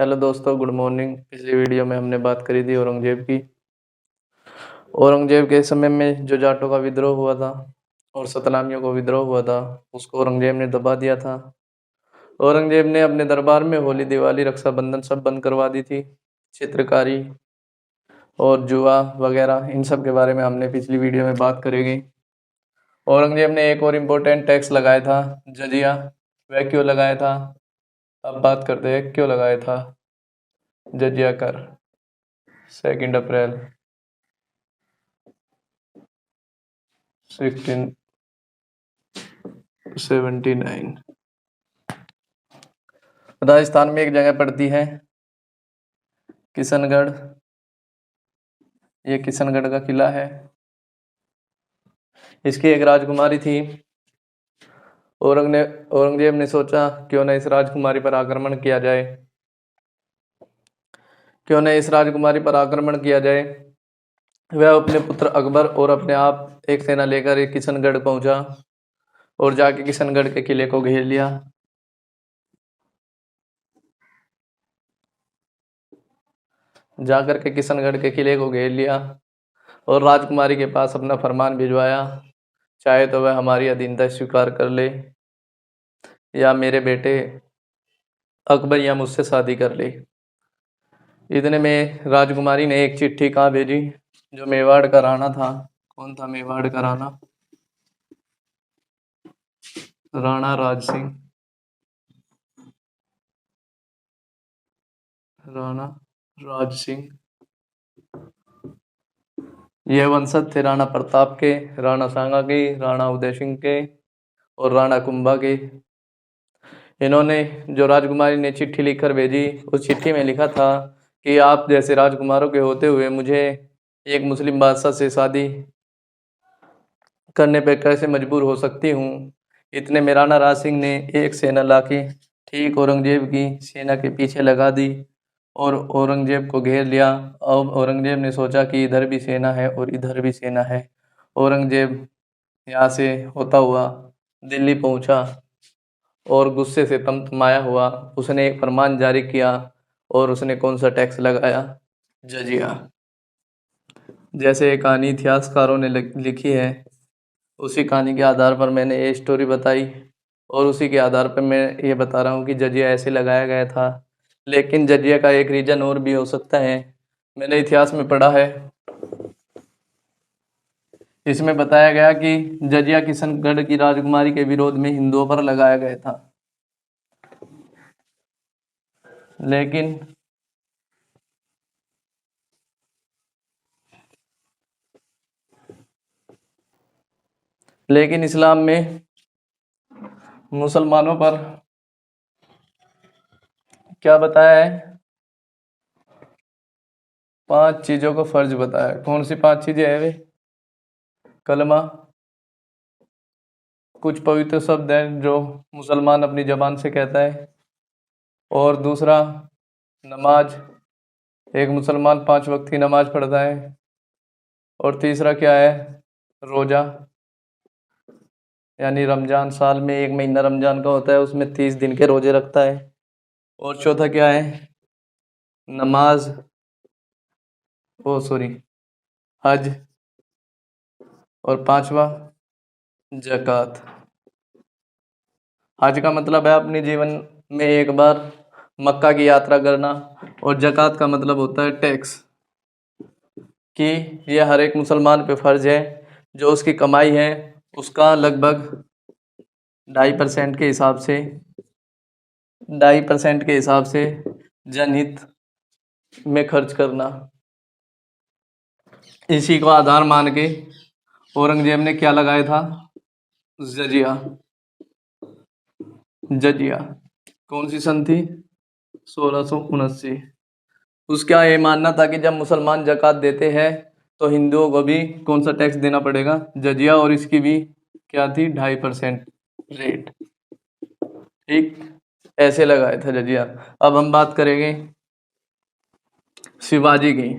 Hello दोस्तों, good morning. पिछली video में हमने बात करी थी औरंगजेब की। औरंगजेब के समय में जो जाटों का विद्रोह हुआ था और सतनामियों को विद्रोह हुआ था, उसको औरंगजेब ने दबा दिया था। औरंगजेब ने अपने दरबार में होली, दिवाली, रक्षाबंधन सब बंद करवा दी थी। चित्रकारी और जुआ वगैरह इन सब के बारे में हमने पिछली वीडियो में बात करेंगे। औरंगजेब ने एक और इम्पोर्टेंट टैक्स लगाया था, जजिया। वह क्यों लगाया था? अब बात करते हैं क्यों लगाया था जजिया कर। 2 अप्रैल 1679। राजस्थान में एक जगह पड़ती है किशनगढ़। ये किशनगढ़ का किला है। इसकी एक राजकुमारी थी। औरंगजेब ने सोचा क्यों न इस राजकुमारी पर आक्रमण किया जाए। वह अपने पुत्र अकबर और अपने आप एक सेना लेकर एक किशनगढ़ पहुंचा और जाके किशनगढ़ के किले को घेर लिया। जाकर के किशनगढ़ के किले को घेर लिया और राजकुमारी के पास अपना फरमान भिजवाया, चाहे तो वह हमारी अधीनता स्वीकार कर ले या मेरे बेटे अकबर या मुझसे शादी कर ले। इतने में राजकुमारी ने एक चिट्ठी कहाँ भेजी? जो मेवाड़ का राणा था। कौन था मेवाड़ का राणा? राणा राज सिंह। राणा राज सिंह यह वंशज थे राणा प्रताप के, राणा सांगा के, राणा उदय सिंह के और राणा कुंभा के। इन्होंने, जो राजकुमारी ने चिट्ठी लिखकर भेजी, उस चिट्ठी में लिखा था कि आप जैसे राजकुमारों के होते हुए मुझे एक मुस्लिम बादशाह से शादी करने पर कैसे मजबूर हो सकती हूँ। इतने में राणा राज सिंह ने एक सेना लाके ठीक औरंगजेब की सेना के पीछे लगा दी और औरंगजेब को घेर लिया। अब औरंगजेब ने सोचा कि इधर भी सेना है और इधर भी सेना है। औरंगजेब यहाँ से होता हुआ दिल्ली पहुंचा और गुस्से से तमतमाया हुआ उसने एक फरमान जारी किया और उसने कौन सा टैक्स लगाया? जजिया। जैसे ये कहानी इतिहासकारों ने लिखी है, उसी कहानी के आधार पर मैंने ये स्टोरी बताई और उसी के आधार पर मैं ये बता रहा हूँ कि जजिया ऐसे लगाया गया था। लेकिन जजिया का एक रीजन और भी हो सकता है। मैंने इतिहास में पढ़ा है, इसमें बताया गया कि जजिया किशनगढ़ की राजकुमारी के विरोध में हिंदुओं पर लगाया गया था। लेकिन इस्लाम में मुसलमानों पर क्या बताया है? 5 चीजों को फर्ज बताया। कौन सी 5 चीजें हैं वे? कलमा, कुछ पवित्र शब्द हैं जो मुसलमान अपनी जबान से कहता है। और दूसरा नमाज, एक मुसलमान 5 वक्त की नमाज पढ़ता है। और तीसरा क्या है? रोजा, यानी रमजान, साल में 1 महीना रमजान का होता है, उसमें 30 दिन के रोजे रखता है। और चौथा क्या है? नमाज, हज। और 5वां ज़कात। हज का मतलब है अपने जीवन में एक बार मक्का की यात्रा करना और ज़कात का मतलब होता है टैक्स, कि यह हर एक मुसलमान पे फर्ज है जो उसकी कमाई है उसका लगभग 2.5% के हिसाब से 2.5% के हिसाब से जनहित में खर्च करना। इसी को आधार मान के औरंगजेब ने क्या लगाया था? जजिया। जजिया कौन सी सन थी? 1679। उसका ये मानना था कि जब मुसलमान ज़कात देते हैं तो हिंदुओं को भी कौन सा टैक्स देना पड़ेगा? जजिया। और इसकी भी क्या थी? 2.5% रेट। ठीक, ऐसे लगाया था जजिया। अब हम बात करेंगे शिवाजी की।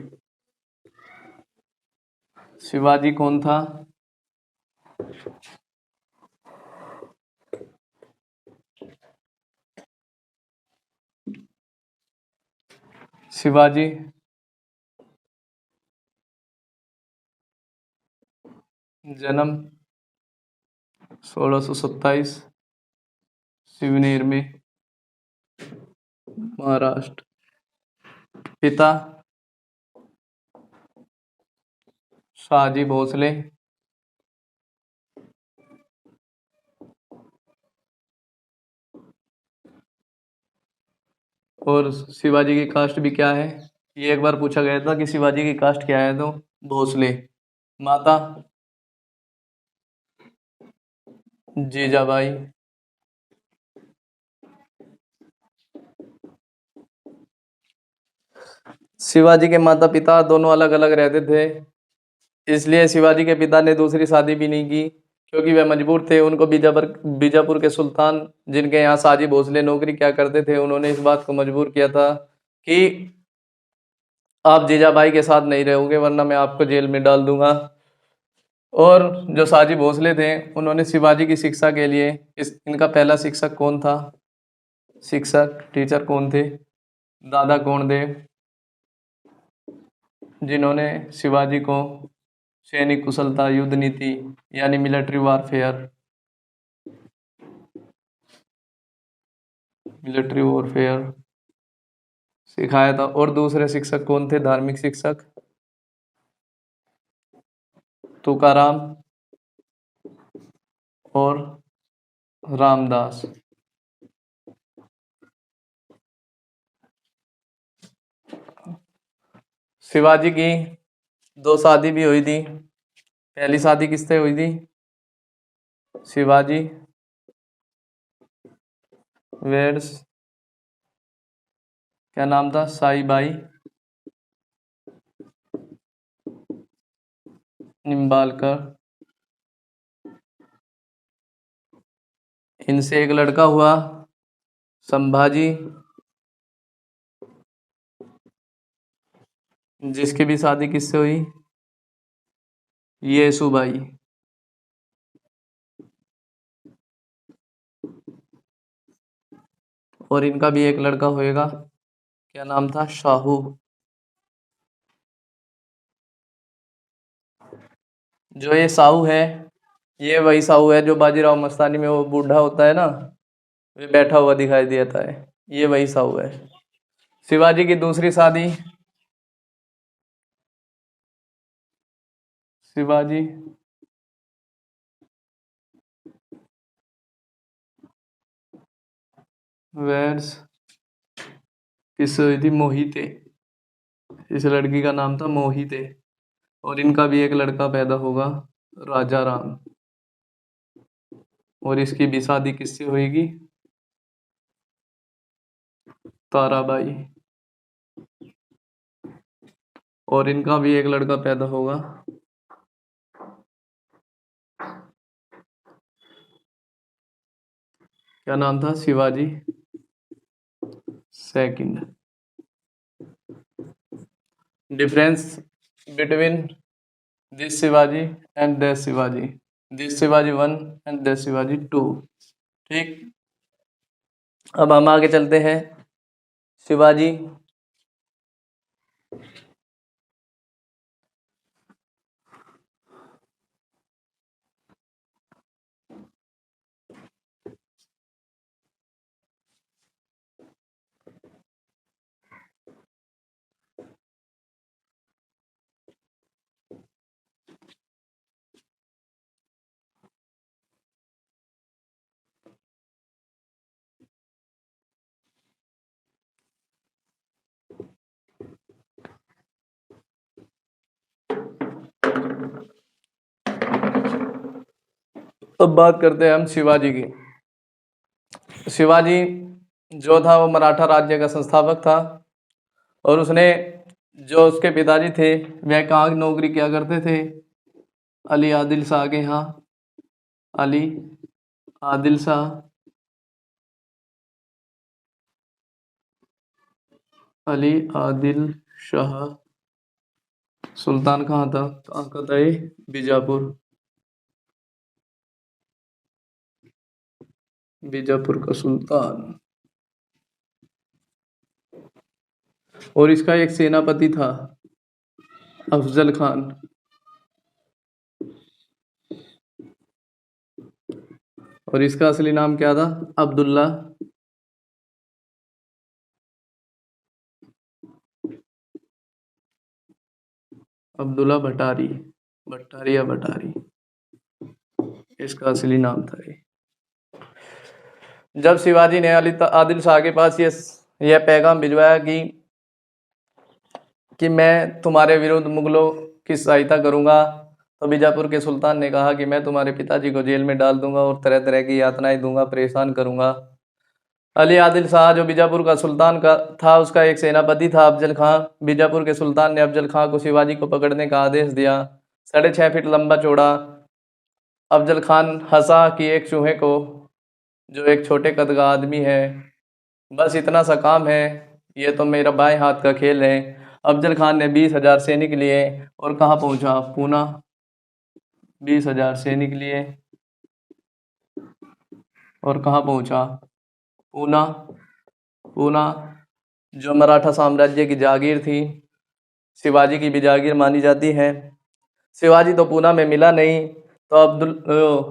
शिवाजी कौन था? शिवाजी, जन्म 1627, शिवनेर में, महाराष्ट्र। पिता शाहजी भोसले। और शिवाजी की कास्ट भी क्या है, ये एक बार पूछा गया था कि शिवाजी की कास्ट क्या है, तो भोसले। माता जीजाबाई। शिवाजी के माता पिता दोनों अलग अलग रहते थे, इसलिए शिवाजी के पिता ने दूसरी शादी भी नहीं की, क्योंकि वे मजबूर थे। उनको बीजापुर बीजापुर के सुल्तान, जिनके यहाँ शाहजी भोसले नौकरी क्या करते थे, उन्होंने इस बात को मजबूर किया था कि आप जीजाबाई के साथ नहीं रहोगे वरना मैं आपको जेल में डाल दूंगा। और जो शाहजी भोसले थे, उन्होंने शिवाजी की शिक्षा के लिए इनका पहला शिक्षक कौन था, शिक्षक टीचर कौन थे, दादा कोंडदेव, जिन्होंने शिवाजी को सैनिक कुशलता, युद्ध नीति यानी मिलिट्री वॉरफेयर सिखाया था। और दूसरे शिक्षक कौन थे, धार्मिक शिक्षक, तुकाराम और रामदास। शिवाजी की दो शादी भी हुई थी। पहली शादी किससे हुई थी, शिवाजी वेड्स, क्या नाम था, साईबाई निम्बालकर। इनसे एक लड़का हुआ संभाजी, जिसकी भी शादी किससे हुई, येसुबाई। और इनका भी एक लड़का होएगा, क्या नाम था, शाहू। जो ये साहू है, ये वही साहू है जो बाजीराव मस्तानी में वो बूढ़ा होता है ना, वे बैठा हुआ दिखाई देता है, ये वही साहू है। शिवाजी की दूसरी शादी, शिवाजी वेड्स किससे हुई थी, मोहिते। इस लड़की का नाम था मोहिते। और इनका भी एक लड़का पैदा होगा, राजा राम। और इसकी भी शादी किससे होगी, ताराबाई। और इनका भी एक लड़का पैदा होगा, क्या नाम था, Shivaji second. Difference between this Shivaji and that Shivaji, this Shivaji 1 and that Shivaji 2। ठीक, अब हम आगे चलते हैं। शिवाजी अब बात करते हैं हम शिवाजी की। शिवाजी जो था वो मराठा राज्य का संस्थापक था, और उसने, जो उसके पिताजी थे वह कहाँ की नौकरी किया करते थे, अली आदिल शाह के यहाँ। अली आदिल शाह, अली आदिल शाह सुल्तान कहाँ था, कहाँ का था ये, बीजापुर, बीजापुर का सुल्तान। और इसका एक सेनापति था, अफजल खान। और इसका असली नाम क्या था? अब्दुल्ला अब्दुल्ला भटारी, भट्टारी या भटारी, इसका असली नाम था ये। जब शिवाजी ने आदिल शाह के पास यह पैगाम भिजवाया कि मैं तुम्हारे विरुद्ध मुगलों की सहायता करूंगा, तो बीजापुर के सुल्तान ने कहा कि मैं तुम्हारे पिताजी को जेल में डाल दूंगा और तरह तरह की यातनाएं दूंगा, परेशान करूंगा। अली आदिल शाह जो बीजापुर का सुल्तान का था, उसका एक सेनापति था अफजल खां। बीजापुर के सुल्तान ने अफजल खां को शिवाजी को पकड़ने का आदेश दिया। 6.5 फीट लंबा चौड़ा अफजल खान हंसा कि एक चूहे को, जो एक छोटे कद का आदमी है, बस इतना सा काम है, ये तो मेरा बाएं हाथ का खेल है। अफजल खान ने 20,000 सैनिक लिए और कहाँ पहुंचा? पूना। 20,000 सैनिक लिए और कहाँ पहुंचा? पूना। पूना जो मराठा साम्राज्य की जागीर थी, शिवाजी की भी जागीर मानी जाती है। शिवाजी तो पूना में मिला नहीं, तो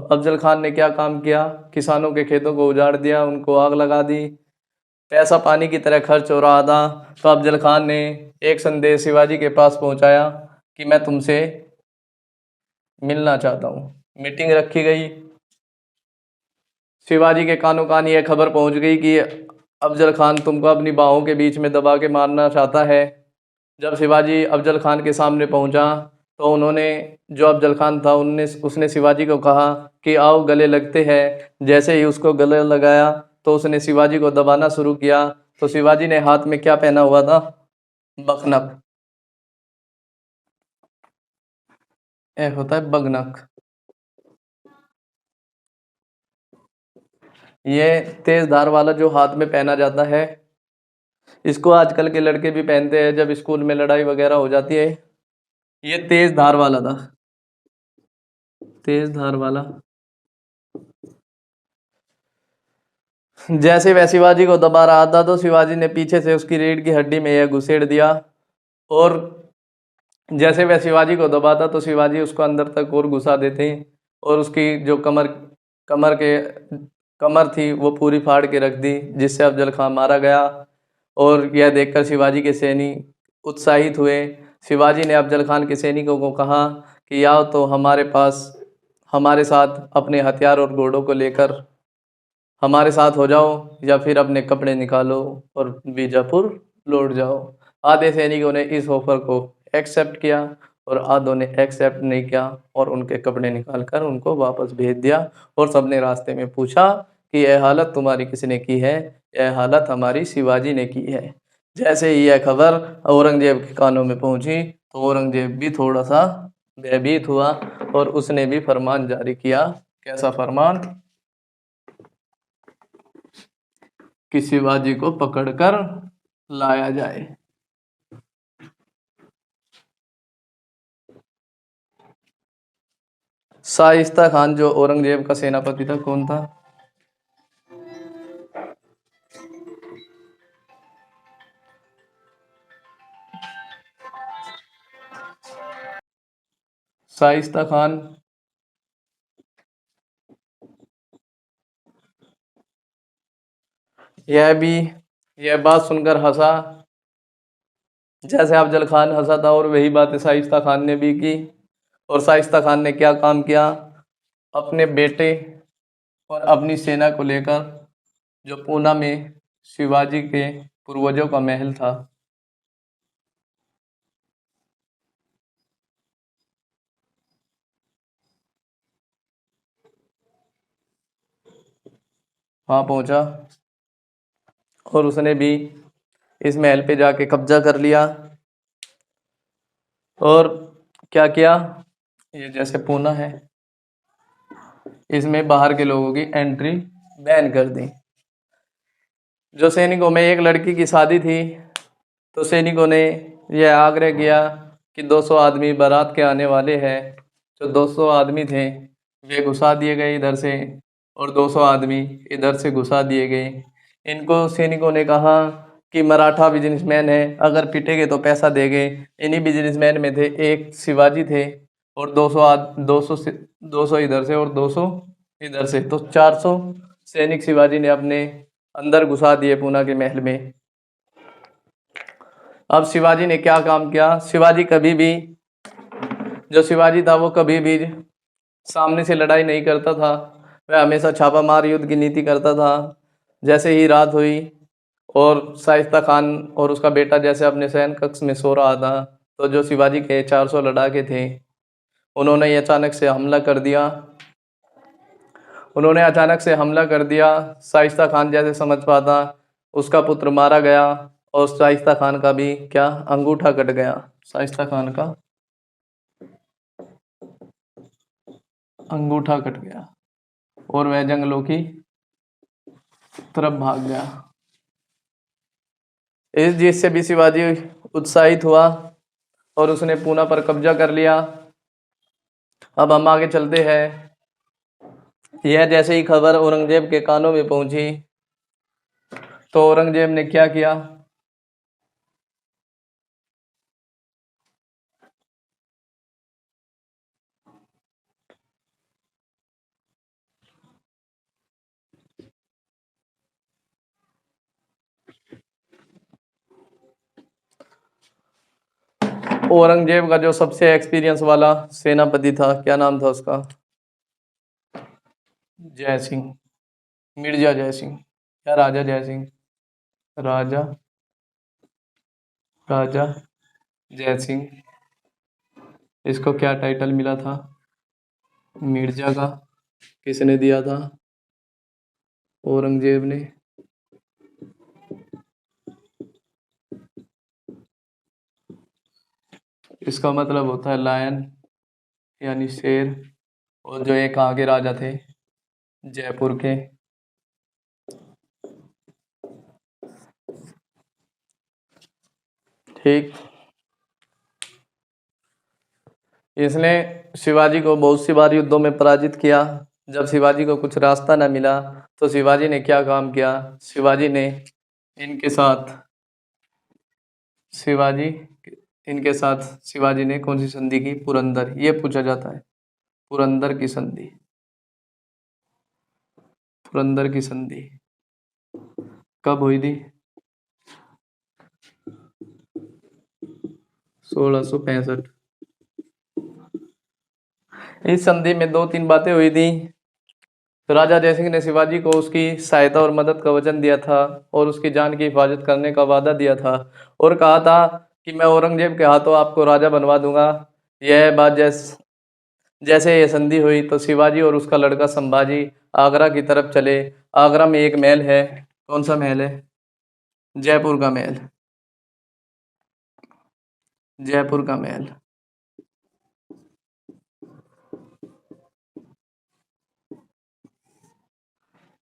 अफजल खान ने क्या काम किया? किसानों के खेतों को उजाड़ दिया, उनको आग लगा दी। पैसा पानी की तरह खर्च हो रहा था। तो अफजल खान ने एक संदेश शिवाजी के पास पहुंचाया कि मैं तुमसे मिलना चाहता हूँ। मीटिंग रखी गई। शिवाजी के कानों कान यह खबर पहुंच गई कि अफजल खान तुमको अपनी बाहों के बीच में दबा के मारना चाहता है। जब शिवाजी अफजल खान के सामने पहुंचा, तो उन्होंने, जो अफजल खान था, उसने शिवाजी को कहा कि आओ गले लगते हैं। जैसे ही उसको गले लगाया, तो उसने शिवाजी को दबाना शुरू किया। तो शिवाजी ने हाथ में क्या पहना हुआ था? बखनक। यह होता है बगनक। ये तेज धार वाला जो हाथ में पहना जाता है, इसको आजकल के लड़के भी पहनते हैं जब स्कूल में लड़ाई वगैरह हो जाती है। ये तेज धार वाला था, तेज धार वाला। जैसे वह शिवाजी को दबा रहा था, तो शिवाजी ने पीछे से उसकी रीढ़ की हड्डी में यह घुसेड़ दिया। और जैसे वह शिवाजी को दबाता, तो शिवाजी उसको अंदर तक और घुसा देते, और उसकी जो कमर थी वो पूरी फाड़ के रख दी, जिससे अफजल खान मारा गया। और यह देखकर शिवाजी के सैनिक उत्साहित हुए। शिवाजी ने अफजल खान के सैनिकों को कहा कि आओ तो हमारे साथ अपने हथियार और घोड़ों को लेकर हमारे साथ हो जाओ, या फिर अपने कपड़े निकालो और बीजापुर लौट जाओ। आधे सैनिकों ने इस ऑफर को एक्सेप्ट किया और आधों ने एक्सेप्ट नहीं किया, और उनके कपड़े निकालकर उनको वापस भेज दिया। और सबने रास्ते में पूछा कि यह हालत तुम्हारी किसने की है? यह हालत हमारी शिवाजी ने की है। जैसे ही यह खबर औरंगजेब के कानों में पहुंची, तो औरंगजेब भी थोड़ा सा भयभीत हुआ और उसने भी फरमान जारी किया। कैसा फरमान? कि शिवाजी को पकड़कर लाया जाए। शाइस्ता खान जो औरंगजेब का सेनापति था, कौन था? शाइस्ता खान यह बात सुनकर हंसा, जैसे अफजल खान हंसा था, और वही बात शाइस्ता खान ने भी की। और शाइस्ता खान ने क्या काम किया? अपने बेटे और अपनी सेना को लेकर, जो पूना में शिवाजी के पूर्वजों का महल था, वहां पहुंचा, और उसने भी इस महल पे जाके कब्जा कर लिया। और क्या किया? ये जैसे पूना है, इसमें बाहर के लोगों की एंट्री बैन कर दी। जो सैनिकों में एक लड़की की शादी थी, तो सैनिकों ने यह आग्रह किया कि 200 आदमी बारात के आने वाले हैं। जो 200 आदमी थे वे घुसा दिए गए इधर से, और 200 आदमी इधर से घुसा दिए गए। इनको सैनिकों ने कहा कि मराठा बिजनेसमैन है, अगर पिटेंगे तो पैसा देंगे। इन्हीं बिजनेसमैन में थे, एक शिवाजी थे और 200 इधर से और 200 इधर से, तो 400 सैनिक शिवाजी ने अपने अंदर घुसा दिए पूना के महल में। अब शिवाजी ने क्या काम किया, शिवाजी कभी भी, जो शिवाजी था वो कभी भी सामने से लड़ाई नहीं करता था, वह हमेशा छापामार युद्ध की नीति करता था। जैसे ही रात हुई और शाइस्ता खान और उसका बेटा जैसे अपने शयन कक्ष में सो रहा था, तो जो शिवाजी के 400 लड़ाके थे उन्होंने अचानक से हमला कर दिया। शाइस्ता खान जैसे समझ पाता, उसका पुत्र मारा गया और शाइस्ता खान का भी क्या, अंगूठा कट गया। शाइस्ता खान का अंगूठा कट गया और वह जंगलों की तरफ भाग गया। इस जीत से भी शिवाजी उत्साहित हुआ और उसने पूना पर कब्जा कर लिया। अब हम आगे चलते हैं। यह जैसे ही खबर औरंगजेब के कानों में पहुंची तो औरंगजेब ने क्या किया, औरंगजेब का जो सबसे एक्सपीरियंस वाला सेनापति था, क्या नाम था उसका, जय सिंह, मिर्जा जय सिंह या राजा जय सिंह, राजा जय सिंह। इसको क्या टाइटल मिला था, मिर्जा का। किसने दिया था, औरंगजेब ने। इसका मतलब होता है लायन यानी शेर। और जो एक आगे राजा थे जयपुर के, ठीक। इसने शिवाजी को बहुत सी बार युद्धों में पराजित किया। जब शिवाजी को कुछ रास्ता न मिला तो शिवाजी ने क्या काम किया, शिवाजी ने इनके साथ शिवाजी ने कौन सी संधि की, पुरंदर। ये पूछा जाता है, पुरंदर की संधि। पुरंदर की संधि कब हुई थी, 1665। इस संधि में 2-3 बातें हुई थी। तो राजा जयसिंह ने शिवाजी को उसकी सहायता और मदद का वचन दिया था और उसकी जान की हिफाजत करने का वादा दिया था और कहा था कि मैं औरंगजेब के हाथों आपको राजा बनवा दूंगा। यह बात जैसे ये संधि हुई तो शिवाजी और उसका लड़का संभाजी आगरा की तरफ चले। आगरा में एक महल है, कौन सा महल है, जयपुर का महल। जयपुर का महल,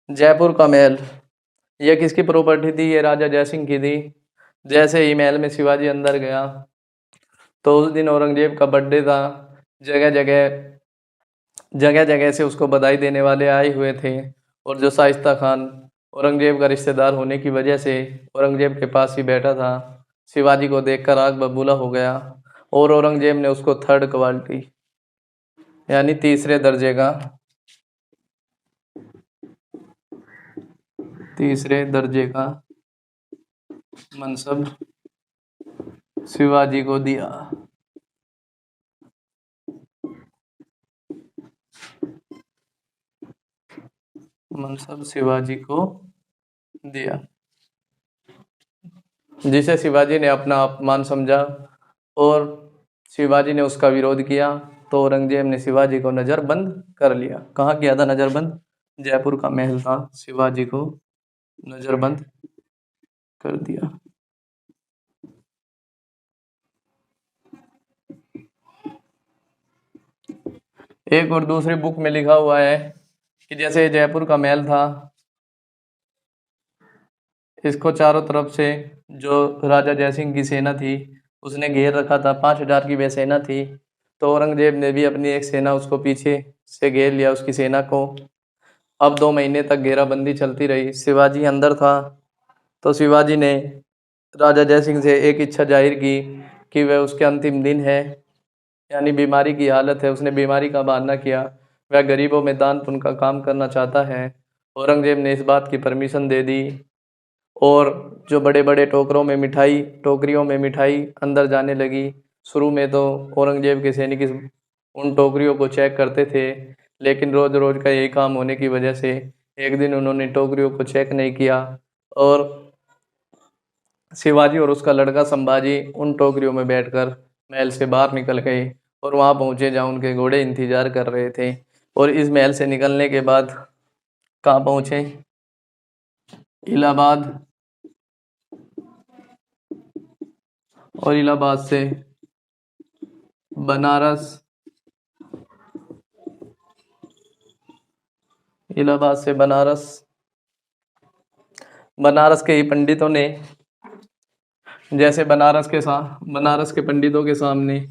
जयपुर का महल, ये किसकी प्रॉपर्टी थी, ये राजा जयसिंह की थी। जैसे ही महल में शिवाजी अंदर गया तो उस दिन औरंगजेब का बर्थडे था। जगह जगह से उसको बधाई देने वाले आए हुए थे और जो शाइस्ता खान औरंगजेब का रिश्तेदार होने की वजह से औरंगजेब के पास ही बैठा था, शिवाजी को देखकर आग बबूला हो गया और औरंगजेब ने उसको 3rd क्वालिटी यानी तीसरे दर्जे का मनसब शिवाजी को दिया। मनसब शिवाजी को दिया, जिसे शिवाजी ने अपना अपमान समझा और शिवाजी ने उसका विरोध किया तो औरंगजेब ने शिवाजी को नजरबंद कर लिया। कहाँ किया था नजरबंद, जयपुर का महल था, शिवाजी को नजरबंद कर दिया। एक और दूसरी बुक में लिखा हुआ है कि जैसे जयपुर का महल था, इसको चारों तरफ से जो राजा जयसिंह की सेना थी उसने घेर रखा था, 5000 की वह सेना थी। तो औरंगजेब ने भी अपनी एक सेना उसको पीछे से घेर लिया, उसकी सेना को। अब 2 महीने तक घेराबंदी चलती रही। शिवाजी अंदर था तो शिवाजी ने राजा जयसिंह से एक इच्छा जाहिर की कि वह उसके अंतिम दिन है, यानी बीमारी की हालत है, उसने बीमारी का बहाना किया, वह गरीबों में दान पुण्य का काम करना चाहता है। औरंगजेब ने इस बात की परमिशन दे दी और जो बड़े बड़े टोकरियों में मिठाई अंदर जाने लगी। शुरू में तो औरंगजेब के सैनिक उन टोकरियों को चेक करते थे, लेकिन रोज रोज का यही काम होने की वजह से एक दिन उन्होंने टोकरियों को चेक नहीं किया और शिवाजी और उसका लड़का संभाजी उन टोकरियों में बैठकर महल से बाहर निकल गए और वहां पहुंचे जहां उनके घोड़े इंतजार कर रहे थे। और इस महल से निकलने के बाद कहाँ पहुंचे? इलाहाबाद। और इलाहाबाद से बनारस, इलाहाबाद से बनारस। बनारस के ही पंडितों ने, जैसे बनारस के पंडितों के सामने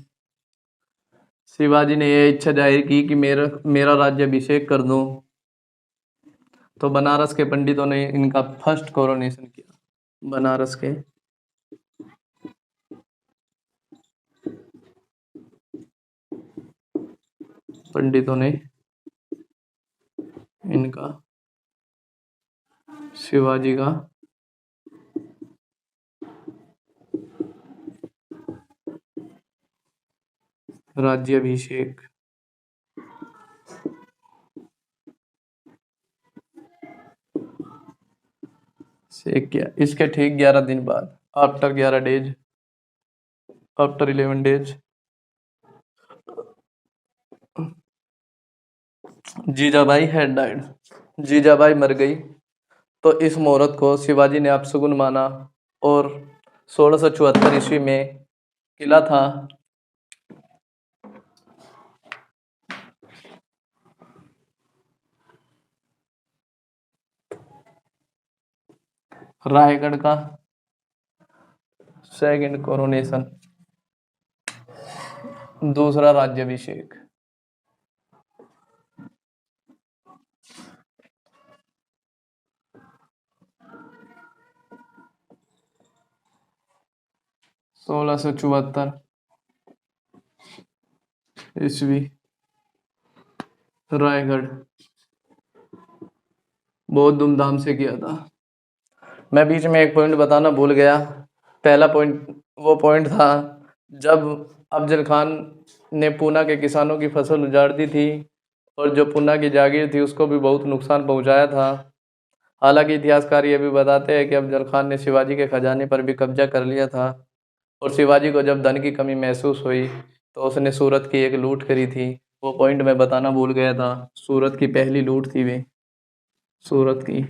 शिवाजी ने यह इच्छा जाहिर की कि मेरा मेरा राज्याभिषेक कर दो, तो बनारस के पंडितों ने इनका फर्स्ट कोरोनेशन किया। बनारस के पंडितों ने इनका शिवाजी का राज्याभिषेक से किया। इसके ठीक 11 दिन बाद, after 11 days, Jijabai had died, Jijabai मर गई। तो इस मुहूर्त को शिवाजी ने अपशगुन माना और 1674 ईस्वी में किला था रायगढ़ का सेकंड कोरोनेशन, दूसरा राज्याभिषेक। सोलह सौ चौहत्तर ईस्वी, रायगढ़, बहुत धूमधाम से किया था। मैं बीच में एक पॉइंट बताना भूल गया। पहला पॉइंट वो पॉइंट था जब अफजल खान ने पूना के किसानों की फसल उजाड़ दी थी और जो पूना की जागीर थी उसको भी बहुत नुकसान पहुंचाया था। हालांकि इतिहासकार ये भी बताते हैं कि अफजल खान ने शिवाजी के खजाने पर भी कब्जा कर लिया था और शिवाजी को जब धन की कमी महसूस हुई तो उसने सूरत की एक लूट करी थी। वो पॉइंट मैं बताना भूल गया था। सूरत की पहली लूट थी वे, सूरत की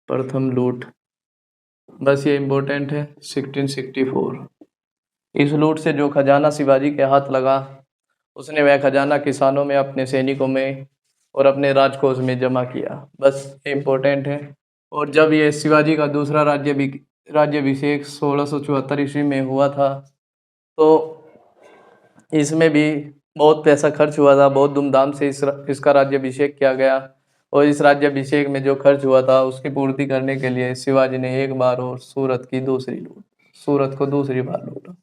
प्रथम लूट, बस ये इम्पोर्टेंट है। 1664, इस लूट से जो खजाना शिवाजी के हाथ लगा उसने वह खजाना किसानों में, अपने सैनिकों में और अपने राजकोष में जमा किया। बस इम्पोर्टेंट है। और जब ये शिवाजी का दूसरा राज्याभिषेक 1674 ईस्वी में हुआ था तो इसमें भी बहुत पैसा खर्च हुआ था, बहुत धूमधाम से इसका राज्याभिषेक किया गया। और इस राज्याभिषेक में जो खर्च हुआ था उसकी पूर्ति करने के लिए शिवाजी ने एक बार और सूरत को दूसरी बार लूटा।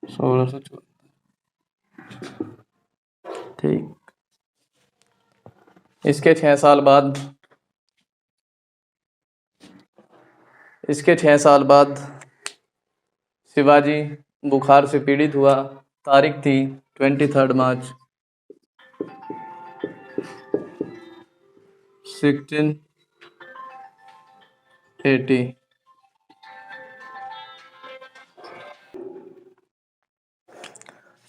सोलह सौ ठीक। इसके 6 साल बाद शिवाजी बुखार से पीड़ित हुआ। तारीख थी 23 मार्च 1680।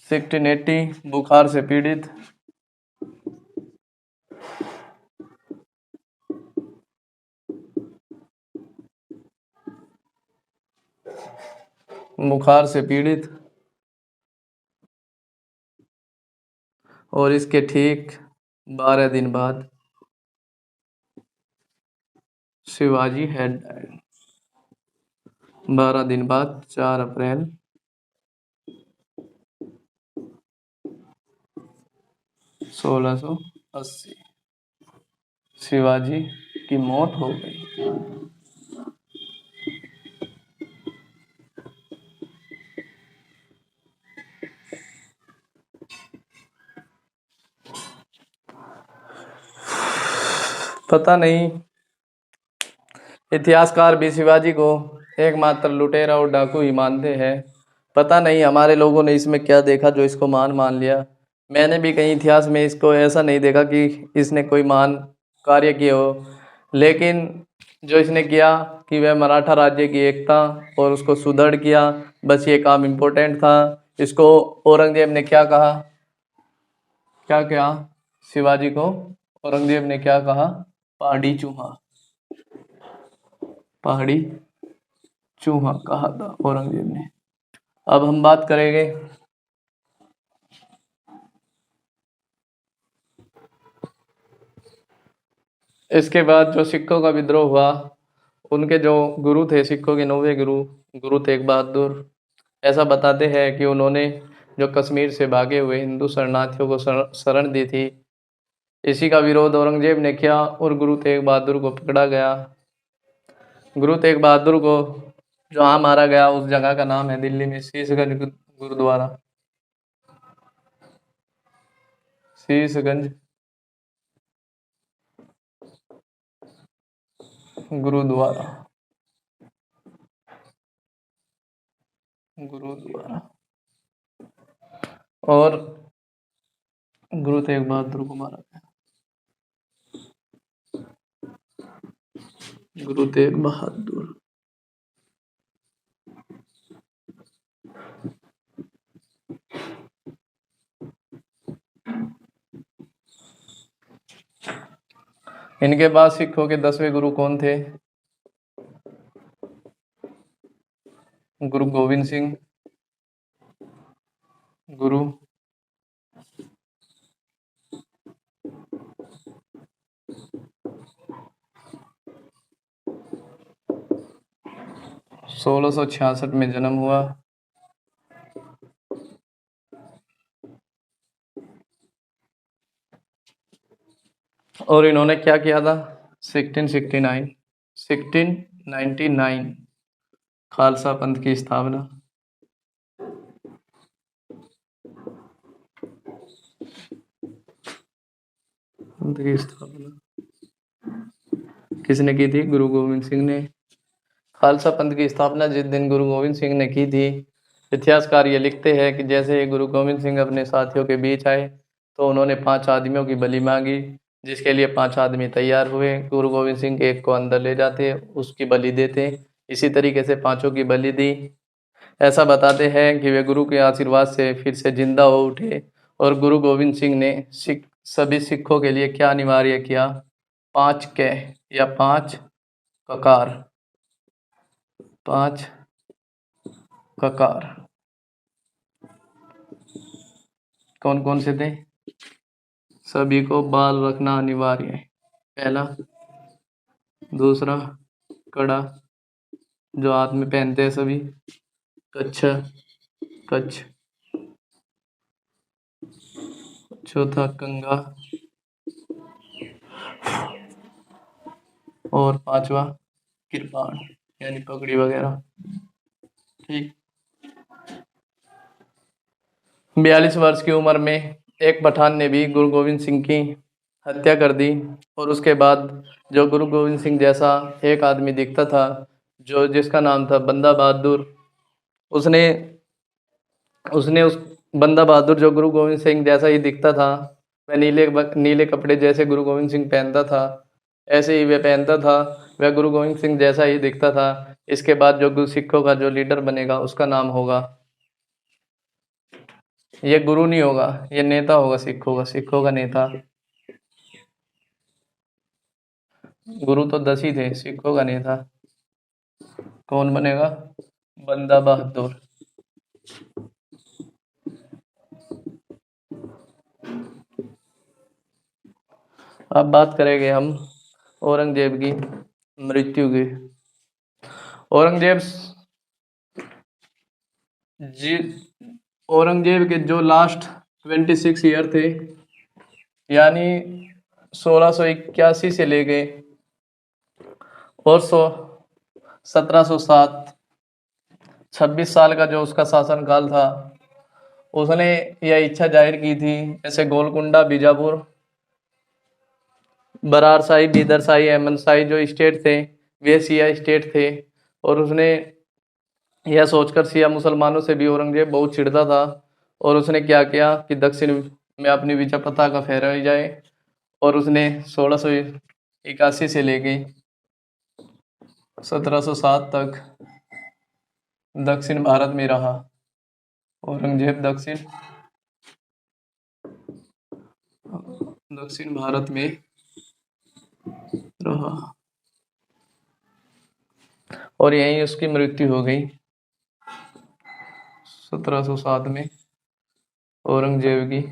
1680 बुखार से पीड़ित, बुखार से पीड़ित और इसके ठीक 12 दिन बाद शिवाजी हैड डाइड। 12 दिन बाद 4 अप्रैल 1680 शिवाजी की मौत हो गई। पता नहीं, इतिहासकार भी शिवाजी को एकमात्र लुटेरा और डाकू ही मानते हैं। पता नहीं हमारे लोगों ने इसमें क्या देखा जो इसको महान मान लिया। मैंने भी कहीं इतिहास में इसको ऐसा नहीं देखा कि इसने कोई महान कार्य किए हो, लेकिन जो इसने किया कि वह मराठा राज्य की एकता और उसको सुदृढ़ किया, बस ये काम इम्पोर्टेंट था। इसको औरंगजेब ने क्या कहा, क्या कहा शिवाजी को औरंगजेब ने क्या कहा? पहाड़ी चूहा, पहाड़ी चूहा कहा था औरंगजेब ने। अब हम बात करेंगे इसके बाद जो सिखों का विद्रोह हुआ, उनके जो गुरु थे, सिखों के 9वें गुरु गुरु तेग बहादुर, ऐसा बताते हैं कि उन्होंने जो कश्मीर से भागे हुए हिंदू शरणार्थियों को शरण दी थी, इसी का विरोध औरंगजेब ने किया और गुरु तेग बहादुर को पकड़ा गया। गुरु तेग बहादुर को जहाँ मारा गया उस जगह का नाम है दिल्ली में शीशगंज गुरुद्वारा, शीशगंज गुरुद्वारा, गुरुद्वारा। और गुरु तेग बहादुर को मारा गया, गुरु तेग बहादुर। इनके बाद सिखों के 10वें गुरु कौन थे? गुरु गोविंद सिंह, गुरु 1666 में जन्म हुआ। और इन्होंने क्या किया था? 1699 खालसा पंथ की स्थापना। पंथ की स्थापना किसने की थी? गुरु गोविंद सिंह ने। खालसा पंथ की स्थापना जिस दिन गुरु गोविंद सिंह ने की थी, इतिहासकार ये लिखते हैं कि जैसे गुरु गोविंद सिंह अपने साथियों के बीच आए तो उन्होंने 5 आदमियों की बलि मांगी, जिसके लिए 5 आदमी तैयार हुए। गुरु गोविंद सिंह के एक को अंदर ले जाते, उसकी बलि देते। इसी तरीके से 5 की बलि दी। ऐसा बताते हैं कि वे गुरु के आशीर्वाद से फिर से जिंदा हो उठे। और गुरु गोविंद सिंह ने सभी सिखों के लिए क्या अनिवार्य किया? 5 कै या 5 ककार, 5 ककार। कौन कौन से थे? सभी को बाल रखना अनिवार्य है, पहला। दूसरा, कड़ा जो हाथ में पहनते हैं सभी, कच्छ, कच्छ। चौथा, कंगा। और 5वां, कृपाण यानी पगड़ी वगैरह। ठीक। 42 वर्ष की उम्र में एक पठान ने भी गुरु गोविंद सिंह की हत्या कर दी। और उसके बाद जो गुरु गोविंद सिंह जैसा एक आदमी दिखता था, जो जिसका नाम था बंदा बहादुर, उसने उस बंदा बहादुर जो गुरु गोविंद सिंह जैसा ही दिखता था, वह नीले कपड़े जैसे गुरु गोविंद सिंह पहनता था, ऐसे ही वह पहनता था। वह गुरु गोविंद सिंह जैसा ही दिखता था। इसके बाद जो सिखों का जो लीडर बनेगा उसका नाम होगा, ये गुरु नहीं होगा, ये नेता होगा सिखों का नेता। गुरु तो 10 ही थे, सिखों का नेता कौन बनेगा? बंदा बहादुर। अब बात करेंगे हम औरंगजेब की मृत्यु की। औरंगजेब के जो लास्ट 26 ईयर थे, यानी 1681 से लेके और 1707, 26 साल का जो उसका शासनकाल था, उसने यह इच्छा जाहिर की थी। जैसे गोलकुंडा, बीजापुर, बरार शाही, बीदर शाही, अहमद शाही जो स्टेट थे वे शिया स्टेट थे। और उसने यह सोचकर, शिया मुसलमानों से भी औरंगजेब बहुत चिढ़ता था, और उसने क्या किया कि दक्षिण में अपनी विजय पताका फहराई जाए। और उसने 1681 से लेके 1707 तक दक्षिण भारत में रहा। औरंगजेब दक्षिण भारत में रहा और यहीं उसकी मृत्यु हो गई 1707 में औरंगजेब की।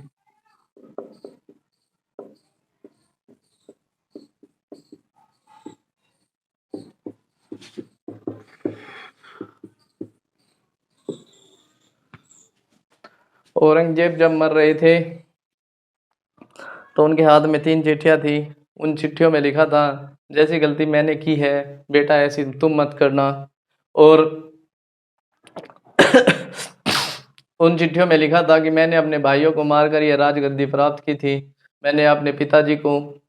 औरंगजेब जब मर रहे थे तो उनके हाथ में 3 चिट्ठियां थी। उन चिट्ठियों में लिखा था, जैसी गलती मैंने की है बेटा ऐसी तुम मत करना। और उन चिट्ठियों में लिखा था कि मैंने अपने भाइयों को मारकर यह राजगद्दी प्राप्त की थी, मैंने अपने पिताजी को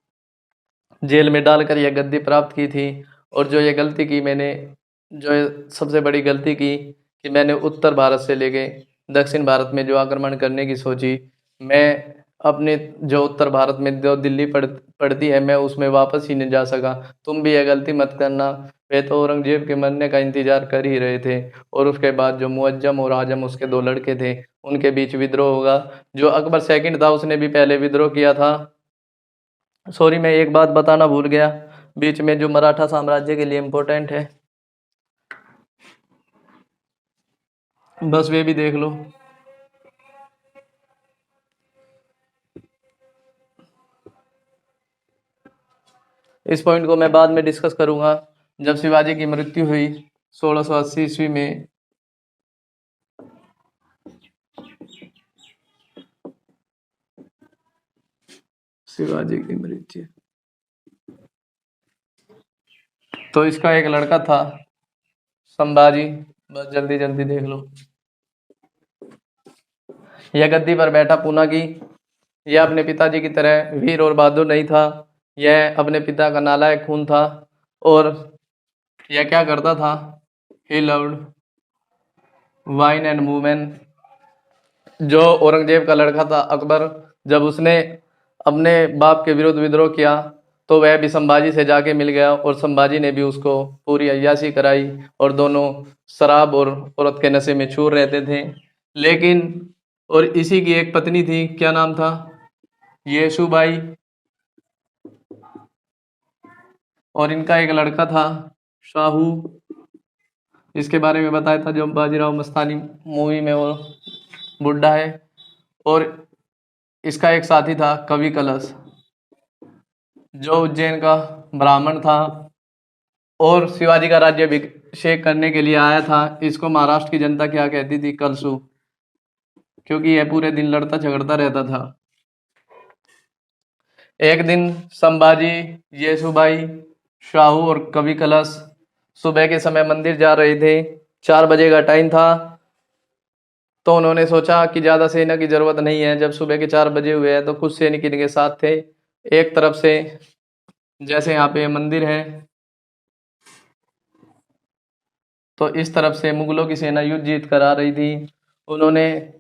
जेल में डालकर यह गद्दी प्राप्त की थी। और जो ये गलती की मैंने, जो सबसे बड़ी गलती की कि मैंने उत्तर भारत से लेके दक्षिण भारत में जो आक्रमण करने की सोची, मैं अपने जो उत्तर भारत में जो दिल्ली पड़ती है मैं उसमें वापस ही नहीं जा सका। तुम भी यह गलती मत करना। वे तो औरंगजेब के मरने का इंतजार कर ही रहे थे। और उसके बाद जो मुअज्जम और आजम उसके 2 लड़के थे उनके बीच विद्रोह होगा। जो अकबर सेकंड था उसने भी पहले विद्रोह किया था। सॉरी, मैं एक बात बताना भूल गया बीच में, जो मराठा साम्राज्य के लिए इम्पोर्टेंट है, बस वे भी देख लो। इस पॉइंट को मैं बाद में डिस्कस करूंगा जब शिवाजी की मृत्यु हुई 1680 ईस्वी में। शिवाजी की मृत्यु तो इसका एक लड़का था संभाजी, बस जल्दी जल्दी देख लो। यह गद्दी पर बैठा पूना की। यह अपने पिताजी की तरह वीर और बहादुर नहीं था, यह अपने पिता का नालायक खून था। और यह क्या करता था, he loved wine and women. जो औरंगजेब का लड़का था अकबर, जब उसने अपने बाप के विरुद्ध विद्रोह किया तो वह भी संभाजी से जाके मिल गया और संभाजी ने भी उसको पूरी अय्याशी कराई और दोनों शराब और औरत के नशे में चूर रहते थे। लेकिन और इसी की एक पत्नी थी, क्या नाम था, येसुबाई। और इनका एक लड़का था शाहू, इसके बारे में बताया था जो बाजीराव मस्तानी मूवी में वो बुड्ढा है। और इसका एक साथी था कवि कलश, जो उज्जैन का ब्राह्मण था और शिवाजी का राज्याभिषेक करने के लिए आया था। इसको महाराष्ट्र की जनता क्या कहती थी, कलसू, क्योंकि यह पूरे दिन लड़ता झगड़ता रहता था। एक दिन संभाजी, येसुबाई, शाहू और कवि कलश सुबह के समय मंदिर जा रहे थे। 4 बजे का टाइम था। तो उन्होंने सोचा कि ज़्यादा सेना की जरूरत नहीं है, जब सुबह के 4 बजे हुए हैं तो कुछ सैनिक इनके साथ थे। एक तरफ से जैसे यहाँ पे मंदिर है तो इस तरफ से मुगलों की सेना युद्ध जीत कर आ रही थी। उन्होंने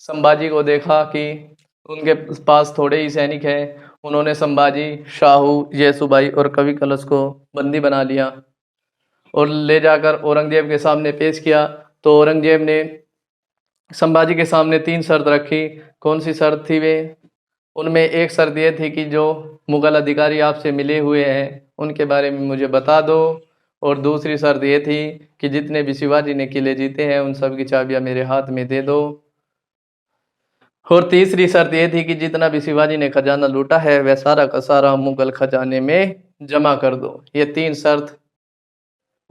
संभाजी को देखा कि उनके पास थोड़े ही सैनिक हैं। उन्होंने संभाजी, शाहू, येसुबाई और कवि कलश को बंदी बना लिया और ले जाकर औरंगजेब के सामने पेश किया। तो औरंगजेब ने संभाजी के सामने 3 शर्त रखी। कौन सी शर्त थी वे? उनमें एक शर्त यह थी कि जो मुगल अधिकारी आपसे मिले हुए हैं उनके बारे में मुझे बता दो। और दूसरी शर्त ये थी कि जितने भी शिवाजी ने किले जीते हैं उन सब की चाबियां मेरे हाथ में दे दो। और तीसरी शर्त ये थी कि जितना भी शिवाजी ने खजाना लूटा है वह सारा का सारा मुगल खजाने में जमा कर दो। ये 3 शर्त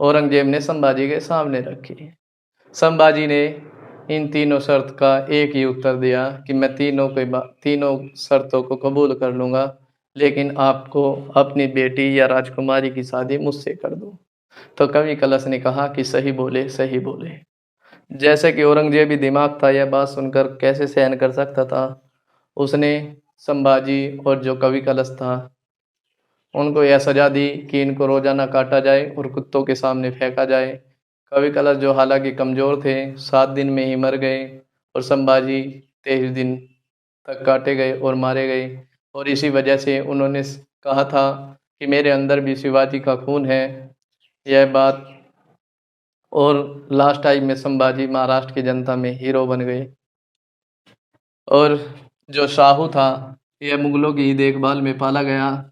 औरंगजेब ने संभाजी के सामने रखी। संभाजी ने इन तीनों शर्त का एक ही उत्तर दिया कि मैं तीनों शर्तों को कबूल कर लूँगा, लेकिन आपको अपनी बेटी या राजकुमारी की शादी मुझसे कर दो। तो कवि कलश ने कहा कि सही बोले, सही बोले। जैसे कि औरंगजेब भी दिमाग था, यह बात सुनकर कैसे सहन कर सकता था। उसने संभाजी और जो कवि कलश था उनको यह सजा दी कि इनको रोजाना काटा जाए और कुत्तों के सामने फेंका जाए। कवि कलश जो हालांकि कमजोर थे 7 दिन में ही मर गए और संभाजी 23 दिन तक काटे गए और मारे गए। और इसी वजह से उन्होंने कहा था कि मेरे अंदर भी शिवाजी का खून है, यह बात। और लास्ट टाइम में संभाजी महाराष्ट्र की जनता में हीरो बन गए। और जो शाहू था यह मुगलों की ही देखभाल में पाला गया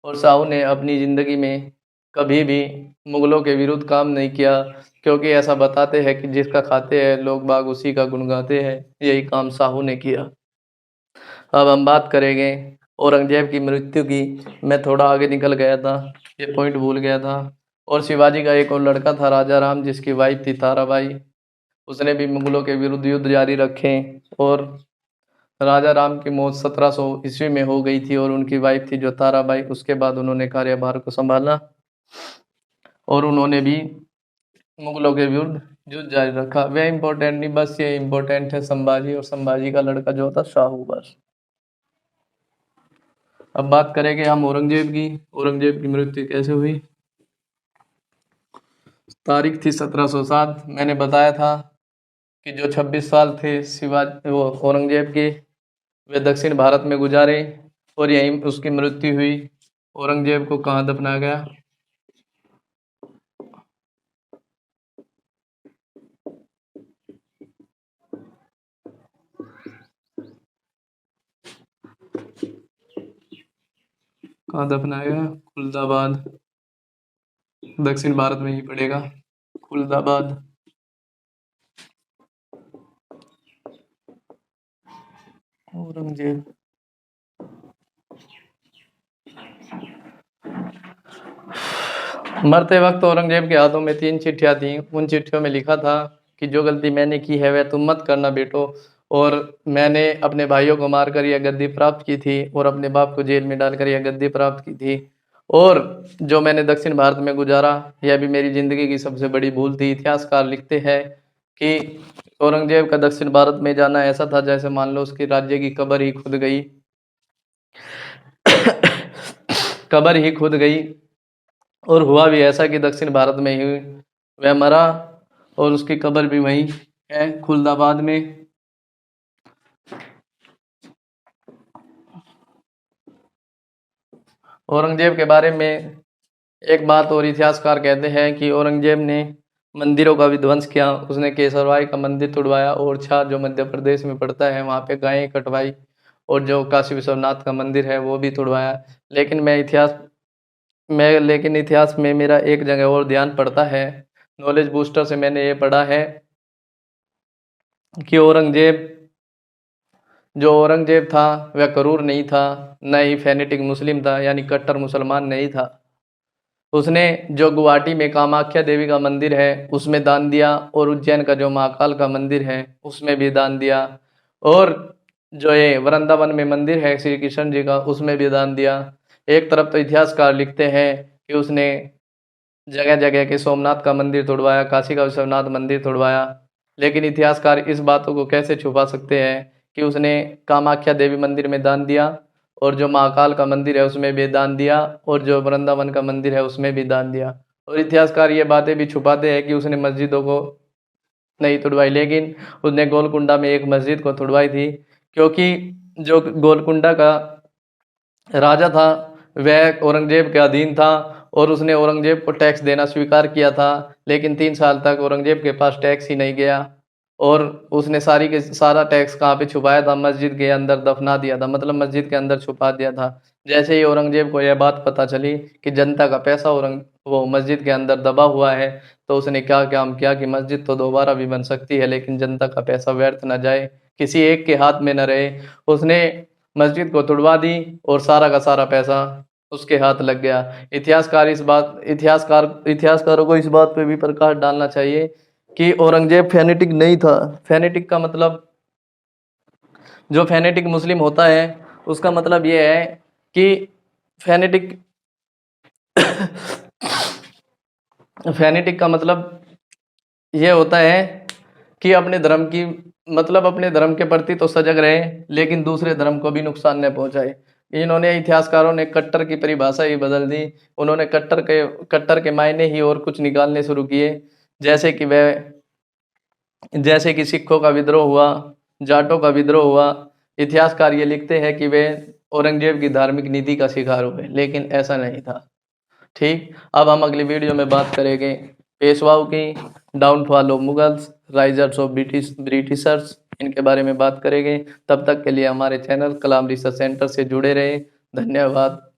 और शाहू ने अपनी ज़िंदगी में कभी भी मुगलों के विरुद्ध काम नहीं किया, क्योंकि ऐसा बताते हैं कि जिसका खाते हैं लोग बाग उसी का गुण गाते हैं। यही काम शाहू ने किया। अब हम बात करेंगे औरंगजेब की मृत्यु की। मैं थोड़ा आगे निकल गया था, ये पॉइंट भूल गया था। और शिवाजी का एक और लड़का था राजा राम, जिसकी वाइफ थी ताराबाई। उसने भी मुगलों के विरुद्ध युद्ध जारी रखे और राजा राम की मौत 1700 ईस्वी में हो गई थी और उनकी वाइफ थी जो ताराबाई, उसके बाद उन्होंने कार्यभार को संभाला और उन्होंने भी मुगलों के विरुद्ध युद्ध जारी रखा। वह इम्पोर्टेंट नहीं, बस ये इम्पोर्टेंट है संभाजी और संभाजी का लड़का जो था शाहू, बस। अब बात करेंगे हम औरंगजेब की। औरंगजेब की मृत्यु कैसे हुई। तारीख थी 1707। मैंने बताया था कि जो 26 साल थे शिवाजी वो औरंगजेब के, वे दक्षिण भारत में गुजारे और यहीं उसकी मृत्यु हुई। औरंगजेब को कहाँ दफनाया गया। कहाँ दफनाया गया, खुलदाबाद, दक्षिण भारत में ही पड़ेगा, खुलदाबाद। औरंगजेब मरते वक्त औरंगजेब के हाथों में 3 चिट्ठियां थी। उन चिट्ठियों में लिखा था कि जो गलती मैंने की है वह तुम मत करना बेटो, और मैंने अपने भाइयों को मारकर यह गद्दी प्राप्त की थी और अपने बाप को जेल में डालकर यह गद्दी प्राप्त की थी, और जो मैंने दक्षिण भारत में गुजारा यह भी मेरी जिंदगी की सबसे बड़ी भूल थी। इतिहासकार लिखते हैं कि औरंगजेब का दक्षिण भारत में जाना ऐसा था जैसे मान लो उसकी राज्य की कब्र ही खुद गई कब्र ही खुद गई। और हुआ भी ऐसा कि दक्षिण भारत में ही वह मरा और उसकी कब्र भी वहीं है, खुलदाबाद में। औरंगजेब के बारे में एक बात और इतिहासकार कहते हैं कि औरंगजेब ने मंदिरों का विध्वंस किया। उसने केसरवाई का मंदिर तुड़वाया और छा जो मध्य प्रदेश में पड़ता है वहाँ पे गायें कटवाई, और जो काशी विश्वनाथ का मंदिर है वो भी तुड़वाया। लेकिन इतिहास में मेरा एक जगह और ध्यान पड़ता है। नॉलेज बूस्टर से मैंने ये पढ़ा है कि औरंगजेब था वह करूर नहीं था, न ही फेनेटिक मुस्लिम था, यानी कट्टर मुसलमान नहीं था। उसने जो गुवाहाटी में कामाख्या देवी का मंदिर है उसमें दान दिया, और उज्जैन का जो महाकाल का मंदिर है उसमें भी दान दिया, और जो ये वृंदावन में मंदिर है श्री कृष्ण जी का उसमें भी दान दिया। एक तरफ तो इतिहासकार लिखते हैं कि उसने जगह जगह के सोमनाथ का मंदिर तोड़वाया, काशी का विश्वनाथ मंदिर तोड़वाया, लेकिन इतिहासकार इस बातों को कैसे छुपा सकते हैं कि उसने कामाख्या देवी मंदिर में दान दिया, और जो महाकाल का मंदिर है उसमें भी दान दिया, और जो वृंदावन का मंदिर है उसमें भी दान दिया। और इतिहासकार ये बातें भी छुपाते हैं कि उसने मस्जिदों को नहीं तोड़वाई, लेकिन उसने गोलकुंडा में एक मस्जिद को तोड़वाई थी, क्योंकि जो गोलकुंडा का राजा था वह औरंगजेब के अधीन था, और उसने औरंगजेब को टैक्स देना स्वीकार किया था, लेकिन 3 साल तक औरंगजेब के पास टैक्स ही नहीं गया, और उसने सारा टैक्स कहाँ पे छुपाया था, मस्जिद के अंदर दफना दिया था, मतलब मस्जिद के अंदर छुपा दिया था। जैसे ही औरंगजेब को यह बात पता चली कि जनता का पैसा वो मस्जिद के अंदर दबा हुआ है, तो उसने क्या काम किया कि मस्जिद तो दोबारा भी बन सकती है लेकिन जनता का पैसा व्यर्थ न जाए, किसी एक के हाथ में न रहे। उसने मस्जिद को तुड़वा दी और सारा का सारा पैसा उसके हाथ लग गया। इतिहासकारों को इस बात पे भी प्रकाश डालना चाहिए कि औरंगजेब फेनेटिक नहीं था। फेनेटिक का मतलब, जो फेनेटिक मुस्लिम होता है उसका मतलब ये है कि फेनेटिक फेनेटिक का मतलब ये होता है कि अपने धर्म की, मतलब अपने धर्म के प्रति तो सजग रहे लेकिन दूसरे धर्म को भी नुकसान न पहुंचाए। इन्होंने, इतिहासकारों ने कट्टर की परिभाषा ही बदल दी। उन्होंने कट्टर के मायने ही और कुछ निकालने शुरू किए, जैसे कि सिखों का विद्रोह हुआ, जाटों का विद्रोह हुआ। इतिहासकार ये लिखते हैं कि वे औरंगजेब की धार्मिक नीति का शिकार हुए, लेकिन ऐसा नहीं था। ठीक, अब हम अगली वीडियो में बात करेंगे पेशवाओं की, downfall of Mughals, risers of Britishers, इनके बारे में बात करेंगे। तब तक के लिए हमारे चैनल कलाम रिसर्च सेंटर से जुड़े रहे। धन्यवाद।